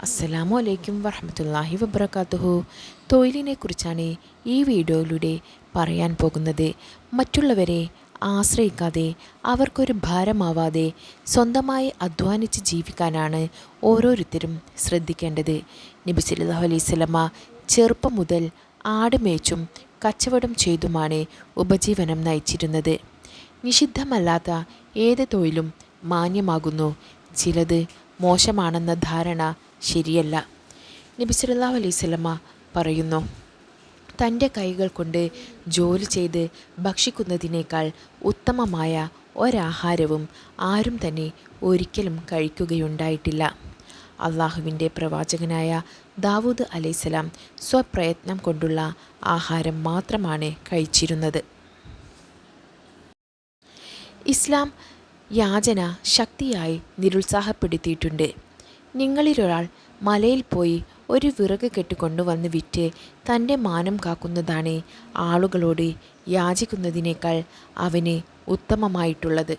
അസ്സലാമു അലൈക്കും വറഹ്മത്തുള്ളാഹി വബറകാതുഹു. തൊഴിലിനെ കുറിച്ചാണ് ഈ വീഡിയോയിലൂടെ പറയാൻ പോകുന്നത്. മറ്റുള്ളവരെ ആശ്രയിക്കാതെ അവർക്കൊരു ഭാരമാവാതെ സ്വന്തമായി അധ്വാനിച്ച് ജീവിക്കാനാണ് ഓരോരുത്തരും ശ്രദ്ധിക്കേണ്ടത്. നബി സല്ലല്ലാഹു അലൈഹി വസല്ലമ ചെറുപ്പം മുതൽ ആട് മേച്ചും കച്ചവടം ചെയ്തുമാണ് ഉപജീവനം നയിച്ചിരുന്നത്. നിഷിദ്ധമല്ലാത്ത ഏത് തൊഴിലും മാന്യമാകുന്നു, ചിലത് മോശമാണെന്ന ധാരണ ശരിയല്ല. നബി സല്ലല്ലാഹു അലൈഹി വസല്ലമ പറയുന്നു, തൻ്റെ കൈകൾ കൊണ്ട് ജോലി ചെയ്ത് ഭക്ഷിക്കുന്നതിനേക്കാൾ ഉത്തമമായ ഒരാഹാരവും ആരും തന്നെ ഒരിക്കലും കഴിക്കുകയുണ്ടായിട്ടില്ല. അള്ളാഹുവിൻ്റെ പ്രവാചകനായ ദാവൂദ് അലൈഹിസ്സലാം സ്വപ്രയത്നം കൊണ്ടുള്ള ആഹാരം മാത്രമാണ് കഴിച്ചിരുന്നത്. ഇസ്ലാം യാചന ശക്തിയായി നിരുത്സാഹപ്പെടുത്തിയിട്ടുണ്ട്. നിങ്ങളിലൊരാൾ മലയിൽ പോയി ഒരു വിറക് കെട്ട് കൊണ്ടുവന്ന് വിറ്റ് തൻ്റെ മാനം കാക്കുന്നതാണ് ആളുകളോട് യാചിക്കുന്നതിനേക്കാൾ അവന് ഉത്തമമായിട്ടുള്ളത്.